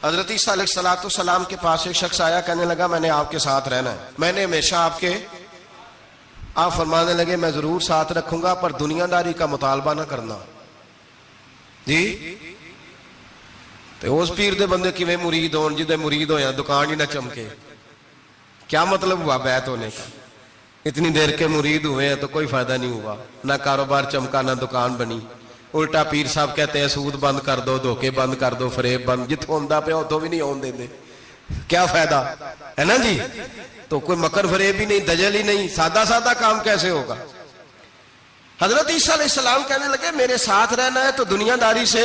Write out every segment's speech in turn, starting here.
حضرت عیسیٰ علیہ السلام کے پاس ایک شخص آیا، کہنے لگا میں نے آپ کے ساتھ رہنا ہے، میں نے ہمیشہ آپ فرمانے لگے میں ضرور ساتھ رکھوں گا پر دنیا داری کا مطالبہ نہ کرنا جی۔ تو اس پیر دے بندے کی میں مرید ہون جدے مرید ہویا دکان ہی نہ چمکے، کیا مطلب ہوا بیعت ہونے کا؟ اتنی دیر کے مرید ہوئے ہیں تو کوئی فائدہ نہیں ہوا، نہ کاروبار چمکا نہ دکان بنی۔ الٹا پیر صاحب کہتے ہیں سود بند کر دو، دھوکے بند کر دو، فریب بند، جت ہوندہ پہ اتوں بھی نہیں ہون دے دے، کیا فائدہ ہے نا جی؟ تو کوئی مکر فریب ہی نہیں، دجل ہی نہیں، سادہ سادہ کام کیسے ہوگا؟ حضرت عیسیٰ علیہ السلام کہنے لگے میرے ساتھ رہنا ہے تو دنیا داری سے،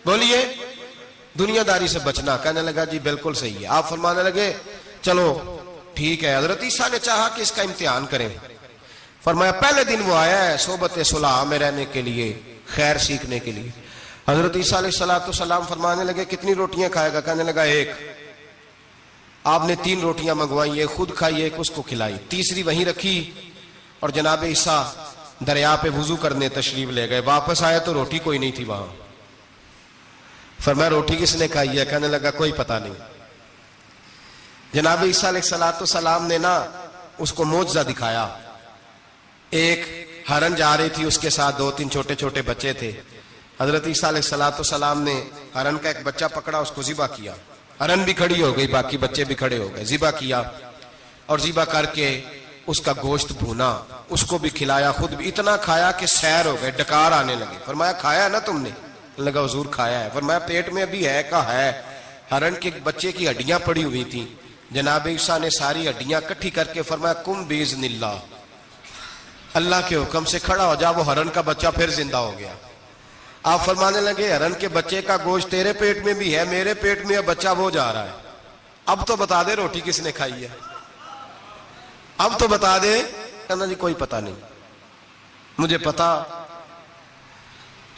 بولیے دنیا داری سے بچنا۔ کہنے لگا جی بالکل صحیح ہے۔ آپ فرمانے لگے چلو ٹھیک ہے۔ حضرت عیسیٰ نے چاہا کہ اس کا امتحان کریں، فرمایا پہلے دن وہ آیا ہے صحبت صلح میں رہنے کے لیے، خیر سیکھنے کے لیے۔ حضرت عیسیٰ علیہ السلام فرمانے لگے کتنی روٹیاں کھائے گا؟ کہنے لگا ایک۔ آپ نے 3 روٹیاں منگوائی، ایک خود کھائی، ایک اس کو کھلائی، تیسری وہیں رکھی اور جناب عیسیٰ دریا پہ وضو کرنے تشریف لے گئے۔ واپس آئے تو روٹی کوئی نہیں تھی وہاں۔ فرمایا روٹی کس نے کھائی ہے؟ کہنے لگا کوئی پتہ نہیں۔ جناب عیسیٰ علیہ السلام نے نا اس کو معجزہ دکھایا۔ ایک ہرن جا رہی تھی، اس کے ساتھ 2-3 چھوٹے چھوٹے بچے تھے۔ حضرت عیسیٰ علیہ السلام نے ہرن کا ایک بچہ پکڑا، اس کو ذبح کیا۔ ہرن بھی کھڑی ہو گئی، باقی بچے بھی کھڑے ہو گئے، ذبح کیا اور ذبح کر کے اس کا گوشت بھونا، اس کو بھی کھلایا، خود بھی اتنا کھایا کہ سیر ہو گئے، ڈکار آنے لگے۔ فرمایا کھایا نا تم نے؟ لگا حضور کھایا ہے۔ فرمایا پیٹ میں ابھی ہے کا ہے؟ ہرن کے بچے کی ہڈیاں پڑی ہوئی تھیں، جناب عیسیٰ نے ساری ہڈیاں کٹھی کر کے فرمایا کم باذن اللہ، اللہ کے حکم سے کھڑا ہو جا۔ وہ ہرن کا بچہ پھر زندہ ہو گیا۔ آپ فرمانے لگے ہرن کے بچے کا گوشت تیرے پیٹ میں بھی ہے، میرے پیٹ میں بچہ وہ جا رہا ہے، اب تو بتا دے روٹی کس نے کھائی ہے، اب تو بتا دے۔ کہنا جی کوئی پتہ نہیں، مجھے پتا۔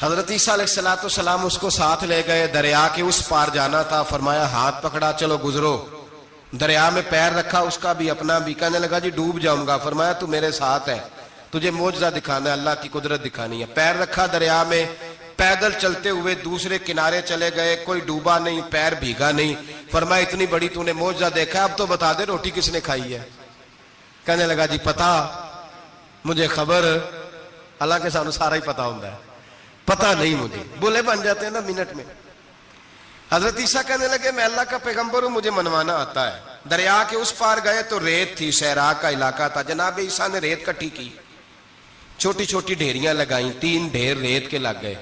حضرت عیسیٰ علیہ السلام اس کو ساتھ لے گئے، دریا کے اس پار جانا تھا۔ فرمایا ہاتھ پکڑا چلو گزرو، دریا میں پیر رکھا، اس کا بھی اپنا بھی۔ کہنے لگا جی ڈوب جاؤں گا۔ فرمایا تو میرے ساتھ ہے، تجھے معجزہ دکھانا ہے، اللہ کی قدرت دکھانی ہے۔ پیر رکھا دریا میں، پیدل چلتے ہوئے دوسرے کنارے چلے گئے، کوئی ڈوبا نہیں، پیر بھیگا نہیں۔ فرمایا اتنی بڑی تو نے معجزہ دیکھا ہے، اب تو بتا دے روٹی کس نے کھائی ہے؟ کہنے لگا جی پتا مجھے خبر، حالانکہ سانو سارا ہی پتا ہوتا ہے، پتا نہیں مجھے، بولے بن جاتے ہیں نا منٹ میں۔ حضرت عیسیٰ کہنے لگے میں اللہ کا پیغمبر ہوں، مجھے منوانا آتا ہے۔ دریا کے اس پار گئے تو ریت تھی، صحرا کا علاقہ تھا۔ جناب عیسیٰ نے ریت کٹھی کی، چھوٹی چھوٹی ڈھیریاں لگائیں، 3 ڈھیر ریت کے لگ گئے،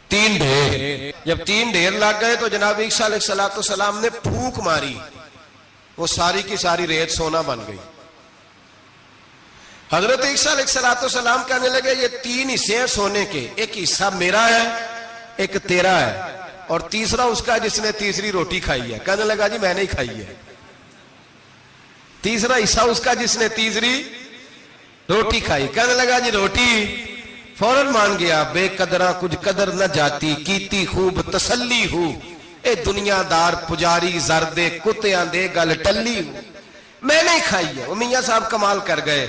3 ڈھیر۔ جب 3 ڈھیر لگ گئے تو جناب عیسیٰ علیہ السلام نے پھونک ماری، وہ ساری کی ساری ریت سونا بن گئی۔ حضرت عیسیٰ علیہ السلام کہنے لگے یہ 3 حصے ہیں سونے کے، ایک حصہ میرا ہے، ایک تیرا ہے، اور تیسرا اس کا جس نے تیسری روٹی کھائی ہے۔ کہنے لگا جی میں نے ہی کھائی ہے۔ تیسرا حصہ اس کا جس نے تیسری روٹی کھائی۔ کہنے لگا جی روٹی، فوراً مان گیا، بے قدرہ کچھ قدر نہ جاتی، کیتی خوب تسلی ہو، اے دنیا دار پجاری زردے کتیاں دے گل ٹلی ہو، میں نے ہی کھائی ہے۔ وہ میاں صاحب کمال کر گئے،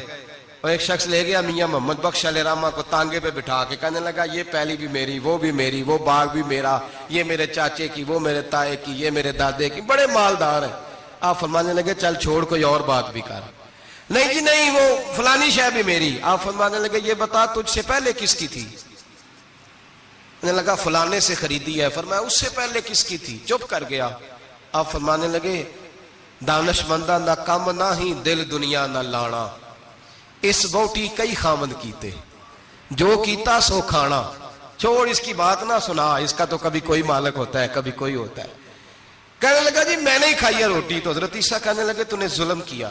اور ایک شخص لے گیا میاں محمد بخش علیہ رحمہ کو تانگے پہ بٹھا کے، کہنے لگا یہ پہلی بھی میری، وہ بھی میری، وہ باغ بھی میرا، یہ میرے چاچے کی، وہ میرے تائے کی، یہ میرے دادے کی، بڑے مالدار ہیں۔ آپ فرمانے لگے چل چھوڑ کوئی اور بات بھی کر۔ نہیں جی نہیں، وہ فلانی شے بھی میری۔ آپ فرمانے لگے یہ بتا تجھ سے پہلے کس کی تھی؟ کہنے لگا فلانے سے خریدی ہے۔ فرمایا اس سے پہلے کس کی تھی؟ چپ کر گیا۔ آپ فرمانے لگے دانش مندہ نہ کم نہ ہی دل دنیا نہ لانا، اس بوٹی کئی خامد کیتے، جو کیتا سو کھانا، چھوڑ اس کی بات نہ سنا، اس کا تو کبھی کوئی مالک ہوتا ہے کبھی کوئی ہوتا ہے۔ کہنے لگا جی میں نے ہی کھائی ہے روٹی۔ تو حضرت عیسیٰ کہنے لگے تو نے ظلم کیا،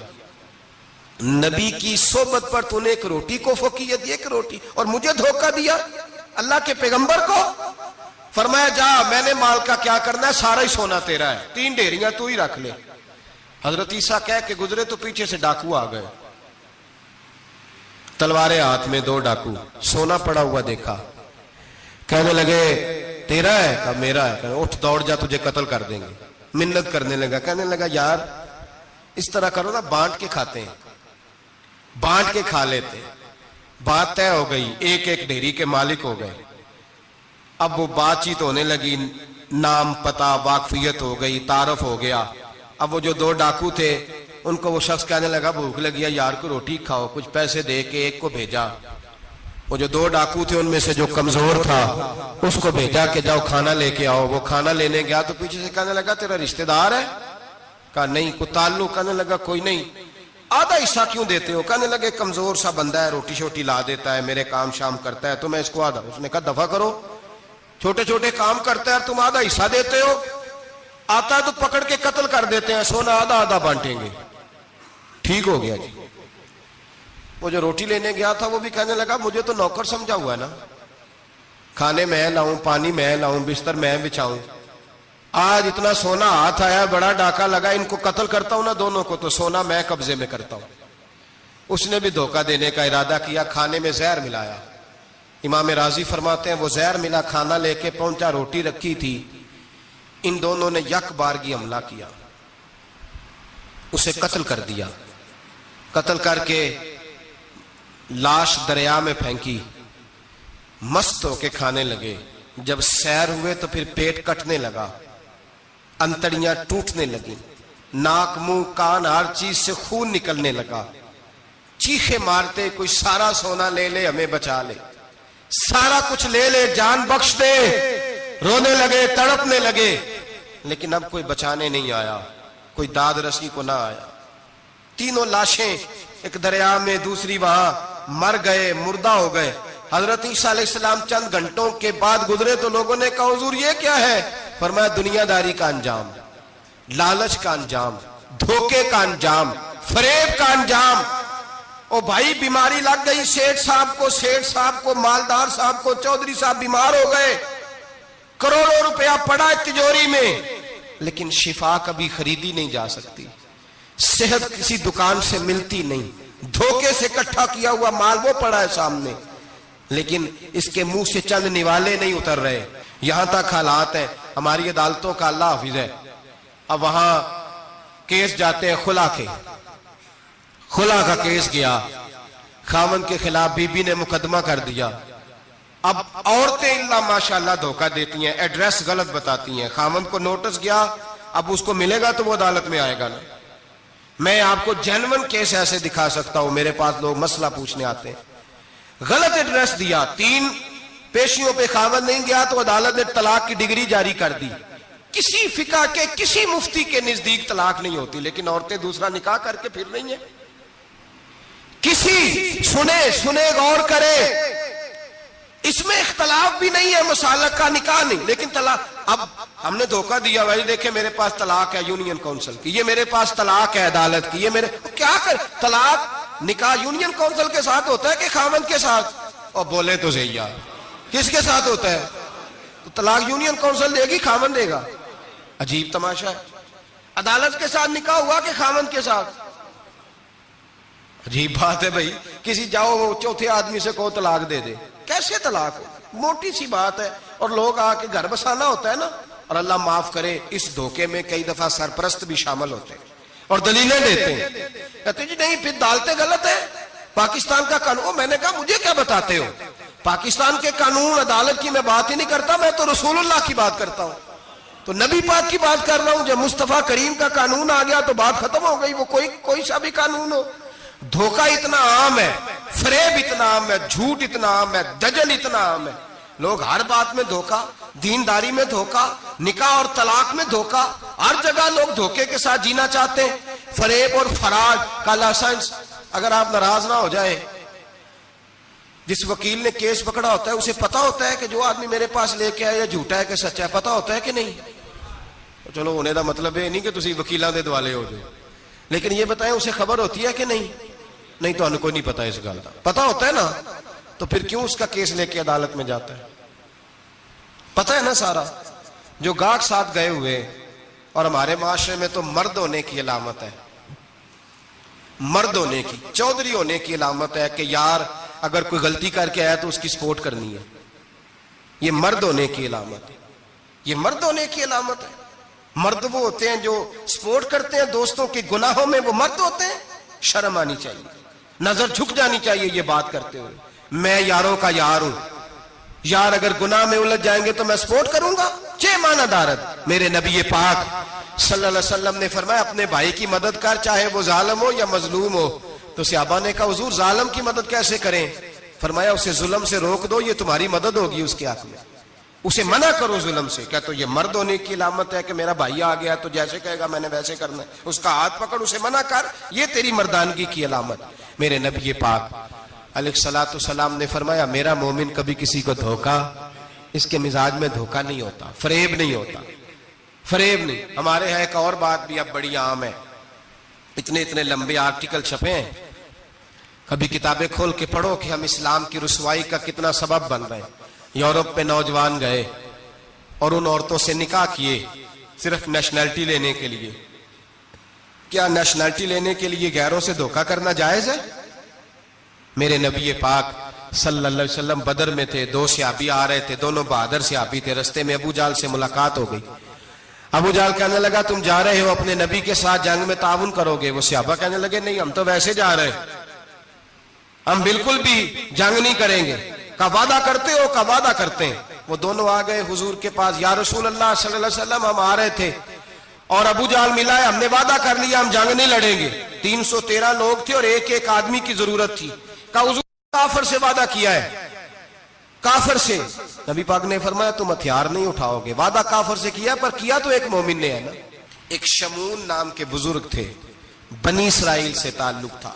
نبی کی صحبت پر تو نے ایک روٹی کو فوقیت دی، ایک روٹی، اور مجھے دھوکہ دیا اللہ کے پیغمبر کو۔ فرمایا جا میں نے مال کا کیا کرنا ہے، سارا ہی سونا تیرا ہے، 3 ڈھیریاں تو ہی رکھ لے۔ حضرت عیسیٰ کہہ کے گزرے تو پیچھے سے ڈاکو آ گئے، تلواریں ہاتھ میں، 2 ڈاکو، سونا پڑا ہوا دیکھا۔ کہنے لگے تیرا ہے؟ کہا میرا ہے۔ کہنے اٹھ دوڑ جا تجھے قتل کر دیں گے۔ منت کرنے لگا، کہنے لگا یار اس طرح کرو نا، بانٹ کے کھاتے ہیں، بانٹ کے کھا لیتے۔ بات طے ہو گئی، ایک ایک ڈھیری کے مالک ہو گئے۔ اب وہ بات چیت ہونے لگی، نام پتہ واقفیت ہو گئی، تعارف ہو گیا. اب وہ جو 2 ڈاکو تھے ان کو وہ شخص کہنے لگا بھوک لگی ہے یار کو روٹی کھاؤ. کچھ پیسے دے کے ایک کو بھیجا. وہ جو 2 ڈاکو تھے ان میں سے جو کمزور تھا اس کو بھیجا کہ جاؤ کھانا لے کے آؤ. وہ کھانا لینے گیا تو پیچھے سے کہنے لگا تیرا رشتہ دار ہے؟ کہا نہیں. کوئی تعلق؟ کہنے لگا کوئی نہیں. آدھا حصہ کیوں دیتے ہو؟ کہنے لگے کمزور سا بندہ ہے، روٹی شوٹی لا دیتا ہے، میرے کام شام کرتا ہے تو میں اس کو آدھا. اس نے کہا دفع کرو، چھوٹے چھوٹے کام کرتا ہے تم آدھا حصہ دیتے ہو، آتا ہے تو پکڑ کے قتل کر دیتے ہیں، سونا آدھا آدھا بانٹیں گے. ٹھیک ہو گیا جی. وہ جو روٹی لینے گیا تھا وہ بھی کہنے لگا مجھے تو نوکر سمجھا ہوا ہے نا، کھانے میں لاؤں، پانی میں لاؤں، بستر میں بچھاؤں. آج اتنا سونا ہاتھ آیا، بڑا ڈاکہ لگا، ان کو قتل کرتا ہوں نا دونوں کو تو سونا میں قبضے میں کرتا ہوں. اس نے بھی دھوکہ دینے کا ارادہ کیا، کھانے میں زہر ملایا. امام راضی فرماتے ہیں وہ زہر ملا، کھانا لے کے پہنچا، روٹی رکھی تھی. ان دونوں نے یک بارگی حملہ کیا، اسے قتل کر دیا. قتل کر کے لاش دریا میں پھینکی. مست ہو کے کھانے لگے. جب سیر ہوئے تو پھر پیٹ کٹنے لگا، انتڑیاں ٹوٹنے لگی، ناک منہ کان ہر چیز سے خون نکلنے لگا. چیخے مارتے کوئی سارا سونا لے لے ہمیں بچا لے، سارا کچھ لے لے جان بخش دے. رونے لگے، تڑپنے لگے، لیکن اب کوئی بچانے نہیں آیا، کوئی داد رسی کو نہ آیا. تینوں لاشیں ایک دریا میں، دوسری وہاں، مر گئے، مردہ ہو گئے. حضرت عیسیٰ علیہ السلام چند گھنٹوں کے بعد گزرے تو لوگوں نے کہا حضور یہ کیا ہے؟ فرمایا دنیا داری کا انجام، لالچ کا انجام، دھوکے کا انجام، فریب کا انجام. او بھائی بیماری لگ گئی سیٹھ صاحب کو، مالدار صاحب کو، چودھری صاحب بیمار ہو گئے، کروڑوں روپیہ پڑا ہے تجوری میں، لیکن شفا کبھی خریدی نہیں جا سکتی، صحت کسی دکان سے ملتی نہیں، دھوکے سے اکٹھا کیا ہوا مال وہ پڑا ہے سامنے، لیکن اس کے منہ سے چند نوالے نہیں اتر رہے. یہاں تک حالات ہیں. ہماری عدالتوں کا اللہ حافظ ہے، اب وہاں کیس جاتے ہیں خلا کے. خلا کا کیس گیا، خاوند کے خلاف بی بی نے مقدمہ کر دیا. اب عورتیں اللہ ماشاءاللہ دھوکہ دیتی ہیں، ایڈریس غلط بتاتی ہیں. خاوند کو نوٹس گیا، اب اس کو ملے گا تو وہ عدالت میں آئے گا نا. میں آپ کو جینون کیس ایسے دکھا سکتا ہوں، میرے پاس لوگ مسئلہ پوچھنے آتے ہیں. غلط ایڈریس دیا، 3 پیشیوں پہ خاوند نہیں گیا تو عدالت نے طلاق کی ڈگری جاری کر دی. کسی فقہ کے کسی مفتی کے نزدیک طلاق نہیں ہوتی، لیکن عورتیں دوسرا نکاح کر کے پھر رہی ہیں. کسی سنے غور کرے، اس میں اختلاف بھی نہیں ہے، مسالک کا نکاح نہیں، لیکن طلاق. اب ہم نے دھوکہ دیا بھائی دیکھیں میرے پاس طلاق ہے یونین کونسل کی، یہ میرے پاس طلاق ہے عدالت کی، یہ میرے کیا کر. طلاق نکاح یونین کونسل کے ساتھ ہوتا ہے کہ خاوند کے ساتھ؟ اور بولے تو صحیح یار، کس کے ساتھ ہوتا ہے؟ تو طلاق یونین کونسل دے گی، خاوند دے گا؟ عجیب تماشا ہے. عدالت کے ساتھ نکاح ہوا کہ خاوند کے ساتھ؟ عجیب بات ہے بھائی. کسی جاؤ چوتھے آدمی سے کہو طلاق دے دے، کیسے طلاق ہو؟ موٹی سی بات ہے. اور لوگ آ کے گھر بسانا ہوتا ہے نا. اور اللہ معاف کرے اس دھوکے میں کئی دفعہ سرپرست بھی شامل ہوتے ہیں اور دلیلیں دیتے ہیں، کہتے جی نہیں پھر ڈالتے غلط ہے، پاکستان کا قانون. میں نے کہا مجھے کیا بتاتے ہو؟ پاکستان کے قانون عدالت کی میں بات ہی نہیں کرتا، میں تو رسول اللہ کی بات کرتا ہوں، تو نبی پاک کی بات کر رہا ہوں. جب مصطفیٰ کریم کا قانون آ گیا تو بات ختم ہو گئی، وہ کوئی سا بھی قانون ہو. دھوکہ اتنا عام ہے، فریب اتنا عام ہے، جھوٹ اتنا عام ہے، دجل اتنا عام ہے. لوگ ہر بات میں دھوکہ، دینداری میں دھوکہ، نکاح اور طلاق میں دھوکہ، ہر جگہ لوگ دھوکے کے ساتھ جینا چاہتے ہیں. فریب اور فراڈ کا لائسنس. اگر آپ ناراض نہ ہو جائیں، جس وکیل نے کیس پکڑا ہوتا ہے اسے پتا ہوتا ہے کہ جو آدمی میرے پاس لے کے آیا جھوٹا ہے کہ سچا ہے، پتا ہوتا ہے کہ نہیں؟ چلو ہونے کا مطلب یہ نہیں کہ تسی وکیلاں دے دوالے ہو جائے، لیکن یہ بتائیں اسے خبر ہوتی ہے کہ نہیں؟ نہیں تو ہمیں کوئی نہیں پتا اس گل کا. پتا ہوتا ہے نا، تو پھر کیوں اس کا کیس لے کے عدالت میں جاتا ہے؟ پتا ہے نا سارا. جو گاہک ساتھ گئے ہوئے، اور ہمارے معاشرے میں تو مرد ہونے کی علامت ہے، مرد ہونے کی، چودھری ہونے کی علامت ہے کہ یار اگر کوئی غلطی کر کے آیا تو اس کی سپورٹ کرنی ہے. یہ مرد ہونے کی علامت ہے، یہ مرد ہونے کی علامت ہے. مرد وہ ہوتے ہیں جو سپورٹ کرتے ہیں دوستوں کے گناہوں میں، وہ مرد ہوتے ہیں. شرم آنی چاہیے، نظر جھک جانی چاہیے یہ بات کرتے ہوئے. میں یاروں کا یار ہوں، یار اگر گناہ میں الجھ جائیں گے تو میں سپورٹ کروں گا؟ چے معنی دارد میرے نبی پاک صلی اللہ علیہ وسلم نے فرمایا اپنے بھائی کی مدد کر چاہے وہ ظالم ہو یا مظلوم ہو. تو صحابہ نے کہا حضور ظالم کی مدد کیسے کریں؟ فرمایا اسے ظلم سے روک دو، یہ تمہاری مدد ہوگی اس کے حق میں. اسے منع کرو ظلم سے. کیا تو یہ مرد ہونے کی علامت ہے کہ میرا بھائی آ گیا تو جیسے کہے گا میں نے ویسے کرنا ہے؟ اس کا ہاتھ پکڑ، اسے منع کر، یہ تیری مردانگی کی علامت. میرے نبی پاک علیہ الصلوۃ والسلام نے فرمایا میرا مومن کبھی کسی کو دھوکا، اس کے مزاج میں دھوکا نہیں ہوتا، فریب نہیں ہوتا، فریب نہیں. ہمارے ہاں ایک اور بات بھی اب بڑی عام ہے، اتنے لمبے آرٹیکل چھپے ہیں، کبھی کتابیں کھول کے پڑھو کہ ہم اسلام کی رسوائی کا کتنا سبب بن رہے ہیں. یورپ پہ نوجوان گئے اور ان عورتوں سے نکاح کیے صرف نیشنلٹی لینے کے لیے. کیا نیشنلٹی لینے کے لیے غیروں سے دھوکا کرنا جائز ہے؟ میرے نبی پاک صلی اللہ علیہ وسلم بدر میں تھے، 2 صحابی آ رہے تھے، دونوں بہادر صحابی تھے. رستے میں ابو جہل سے ملاقات ہو گئی. ابو جہل کہنے لگا تم جا رہے ہو اپنے نبی کے ساتھ جنگ میں تعاون کرو گے؟ وہ صحابہ کہنے لگے نہیں، ہم تو ویسے جا رہے ہیں، ہم بالکل بھی جنگ نہیں کریں گے. کا وعدہ کرتے ہو؟ کا وعدہ کرتے ہیں. وہ دونوں آ گئے حضور کے پاس، یا رسول اللہ صلی اللہ علیہ وسلم ہم آ رہے تھے اور ابو جہل ملا ہے، ہم نے وعدہ کر لیا ہم جنگ نہیں لڑیں گے. 313 لوگ تھے اور ایک آدمی کی ضرورت تھی. کہا حضور کافر سے وعدہ کیا ہے، کافر سے. نبی پاک نے فرمایا تم ہتھیار نہیں اٹھاؤ گے. وعدہ کافر سے کیا پر کیا تو ایک مومن نے ہے نا. ایک شمون نام کے بزرگ تھے، بنی اسرائیل سے تعلق تھا،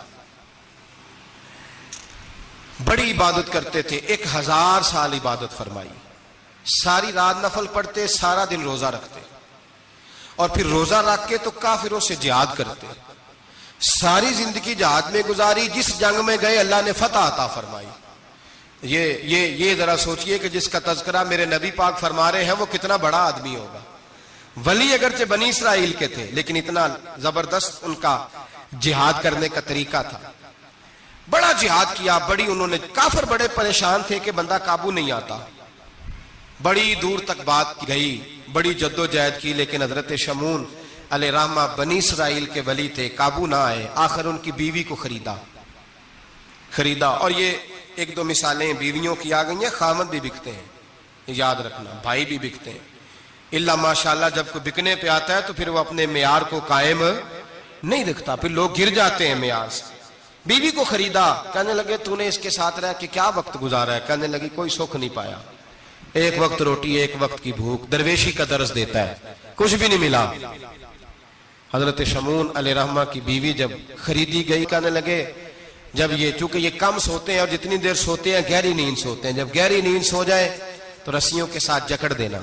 بڑی عبادت کرتے تھے، 1000 سال عبادت فرمائی، ساری رات نفل پڑھتے، سارا دن روزہ رکھتے اور پھر روزہ رکھ کے تو کافروں سے جہاد کرتے. ساری زندگی جہاد میں گزاری، جس جنگ میں گئے اللہ نے فتح عطا فرمائی. یہ ذرا سوچئے کہ جس کا تذکرہ میرے نبی پاک فرما رہے ہیں وہ کتنا بڑا آدمی ہوگا. ولی اگرچہ بنی اسرائیل کے تھے لیکن اتنا زبردست ان کا جہاد کرنے کا طریقہ تھا. بڑا جہاد کیا، بڑی انہوں نے، کافر بڑے پریشان تھے کہ بندہ قابو نہیں آتا. بڑی دور تک بات گئی، بڑی جد و جہد کی، لیکن حضرت شمون علیہ رحمہ بنی اسرائیل کے ولی تھے، قابو نہ آئے. آخر ان کی بیوی کو خریدا. اور یہ 1-2 مثالیں بیویوں کی آ گئی ہیں، خامد بھی بکتے ہیں، یاد رکھنا، بھائی بھی بکتے ہیں. اللہ ماشاءاللہ جب کوئی بکنے پہ آتا ہے تو پھر وہ اپنے معیار کو قائم نہیں رکھتا، پھر لوگ گر جاتے ہیں معیار سے. بیوی کو خریدا. کہنے لگے تو نے اس کے ساتھ رہ کے کیا وقت گزارا ہے؟ کہنے لگی کوئی سکھ نہیں پایا، ایک وقت روٹی ایک وقت کی بھوک. درویشی کا درس دیتا ہے، کچھ بھی نہیں ملا. حضرت شمون علیہ رحمہ کی بیوی جب خریدی گئی، کہنے لگے جب چونکہ یہ کم سوتے ہیں اور جتنی دیر سوتے ہیں گہری نیند سوتے ہیں، جب گہری نیند سو جائے تو رسیوں کے ساتھ جکڑ دینا.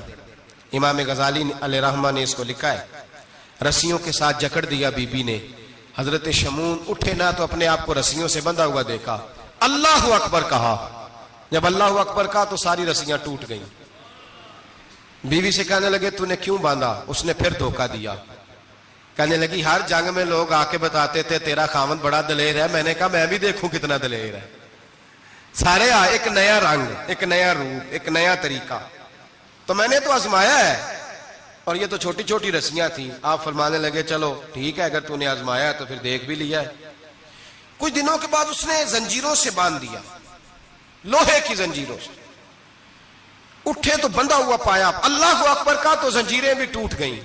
امام غزالی علیہ رحمہ نے اس کو لکھا ہے، رسیوں کے ساتھ جکڑ دیا بیوی نے. حضرت شمون اٹھے نہ تو اپنے آپ کو رسیوں سے بندھا ہوا دیکھا، اللہ اکبر کہا. جب اللہ اکبر کہا تو ساری رسیاں ٹوٹ گئیں. بیوی سے کہنے لگے تو نے کیوں باندھا؟ اس نے پھر دھوکہ دیا. کہنے لگی ہر جنگ میں لوگ آ کے بتاتے تھے تیرا خاوند بڑا دلیر ہے، میں نے کہا میں بھی دیکھوں کتنا دلیر ہے. سارے ایک نیا رنگ، ایک نیا روپ، ایک نیا طریقہ. تو میں نے تو آزمایا ہے، اور یہ تو چھوٹی چھوٹی رسیاں تھیں. آپ فرمانے لگے چلو ٹھیک ہے، اگر تو نے آزمایا ہے تو پھر دیکھ بھی لیا ہے. کچھ دنوں کے بعد اس نے زنجیروں سے باندھ دیا، لوہے کی زنجیروں سے. اٹھے تو بندھا ہوا پایا، اللہ اکبر کا تو زنجیریں بھی ٹوٹ گئیں.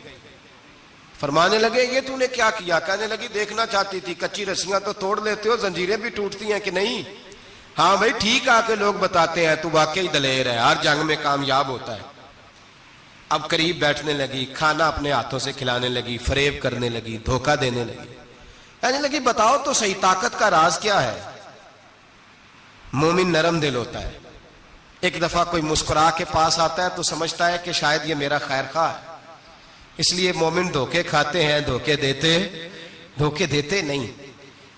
فرمانے لگے یہ تو نے کیا کیا؟ کہنے لگی دیکھنا چاہتی تھی، کچی رسیاں تو توڑ لیتے ہو، زنجیریں بھی ٹوٹتی ہیں کہ نہیں؟ ہاں بھائی ٹھیک آ کے لوگ بتاتے ہیں تو واقعی دلیر ہے، ہر جنگ میں کامیاب ہوتا ہے. اب قریب بیٹھنے لگی، کھانا اپنے ہاتھوں سے کھلانے لگی، فریب کرنے لگی، دھوکہ دینے لگی. کہنے لگی بتاؤ تو صحیح طاقت کا راز کیا ہے؟ مومن نرم دل ہوتا ہے. ایک دفعہ کوئی مسکرا کے پاس آتا ہے تو سمجھتا ہے کہ شاید یہ میرا خیر خواہ ہے، اس لیے مومن دھوکے کھاتے ہیں، دھوکے دیتے نہیں.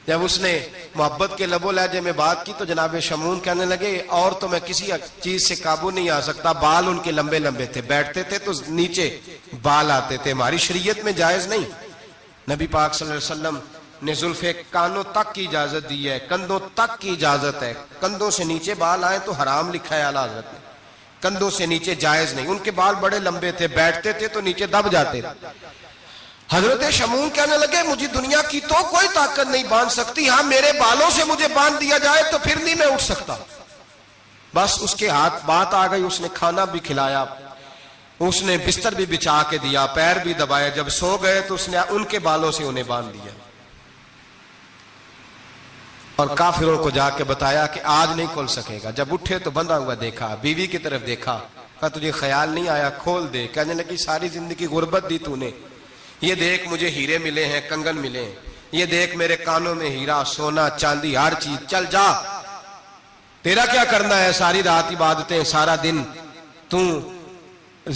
جب اس نے محبت کے لب و لہجے میں بات کی تو جناب شمون کہنے لگے اور تو میں کسی چیز سے قابو نہیں آ سکتا. بال ان کے لمبے لمبے تھے، بیٹھتے تھے تو نیچے بال آتے تھے، ہماری شریعت میں جائز نہیں. نبی پاک صلی اللہ علیہ وسلم نے زلفے کانوں تک کی اجازت دی ہے، کندھوں تک کی اجازت ہے. کندھوں سے نیچے بال آئے تو حرام لکھا ہے اعلیٰ حضرت نے، کندھوں سے نیچے جائز نہیں. ان کے بال بڑے لمبے تھے، بیٹھتے تھے تو نیچے دب جاتے تھے. حضرت شمون کہنے لگے مجھے دنیا کی تو کوئی طاقت نہیں باندھ سکتی، ہاں میرے بالوں سے مجھے باندھ دیا جائے تو پھر نہیں میں اٹھ سکتا. بس اس کے ہاتھ بات آ گئی، اس نے کھانا بھی کھلایا، اس نے بستر بھی بچھا کے دیا، پیر بھی دبائے، جب سو گئے تو اس نے ان کے بالوں سے انہیں باندھ دیا اور کافروں کو جا کے بتایا کہ آج نہیں کھول سکے گا۔ جب اٹھے تو بندھا ہوا دیکھا، بیوی کی طرف دیکھا، کہا تجھے خیال نہیں آیا کھول دے؟ کہنے لگی ساری زندگی غربت دی تو نے، یہ دیکھ مجھے ہیرے ملے ہیں، کنگن ملے ہیں، یہ دیکھ میرے کانوں میں ہیرا، سونا، چاندی، ہر چیز، چل جا، تیرا کیا کرنا ہے؟ ساری رات عبادتیں، سارا دن تو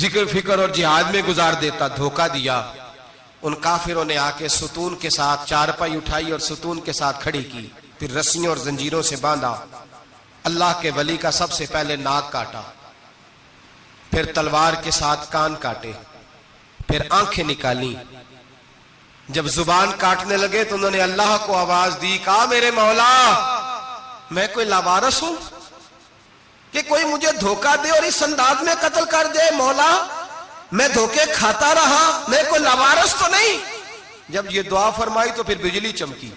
ذکر فکر اور جہاد میں گزار دیتا۔ دھوکہ دیا۔ ان کافروں نے آ کے ستون کے ساتھ چارپائی اٹھائی اور ستون کے ساتھ کھڑی کی، پھر رسیوں اور زنجیروں سے باندھا۔ اللہ کے ولی کا سب سے پہلے ناک کاٹا، پھر تلوار کے ساتھ کان کاٹے، پھر آنکھیں نکالی۔ جب زبان کاٹنے لگے تو انہوں نے اللہ کو آواز دی، کہا میرے مولا میں کوئی لاوارث ہوں کہ کوئی مجھے دھوکہ دے اور اس انداز میں قتل کر دے؟ مولا میں دھوکے کھاتا رہا، میں کوئی لاوارث تو نہیں؟ جب یہ دعا فرمائی تو پھر بجلی چمکی،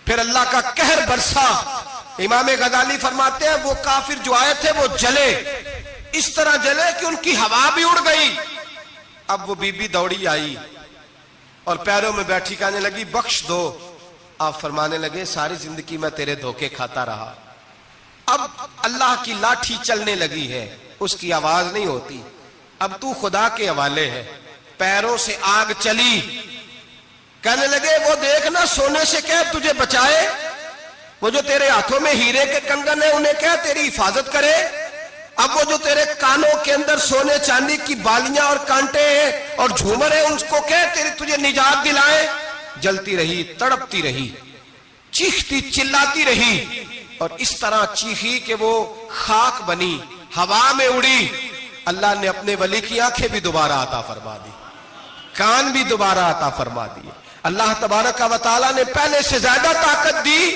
پھر اللہ کا قہر برسا۔ امام غزالی فرماتے ہیں وہ کافر جو آئے تھے وہ جلے، اس طرح جلے کہ ان کی ہوا بھی اڑ گئی۔ اب وہ بی بی دوڑی آئی اور پیروں میں بیٹھی کہنے لگی بخش دو۔ آپ فرمانے لگے ساری زندگی میں تیرے دھوکے کھاتا رہا، اب اللہ کی لاٹھی چلنے لگی ہے، اس کی آواز نہیں ہوتی، اب تو خدا کے حوالے ہے۔ پیروں سے آگ چلی، کہنے لگے وہ دیکھنا سونے سے کہہ تجھے بچائے، وہ جو تیرے ہاتھوں میں ہیرے کے کنگن ہیں انہیں کہہ تیری حفاظت کرے، اب وہ جو تیرے کانوں کے اندر سونے چاندی کی بالیاں اور کانٹے ہیں اور جھومر ہیں ان کو کہہ تجھے نجات دلائے۔ جلتی رہی، تڑپتی رہی، چیختی چلاتی رہی، اور اس طرح چیخی کہ وہ خاک بنی، ہوا میں اڑی۔ اللہ نے اپنے ولی کی آنکھیں بھی دوبارہ عطا فرما دی، کان بھی دوبارہ عطا فرما دی۔ اللہ تبارک و تعالیٰ نے پہلے سے زیادہ طاقت دی۔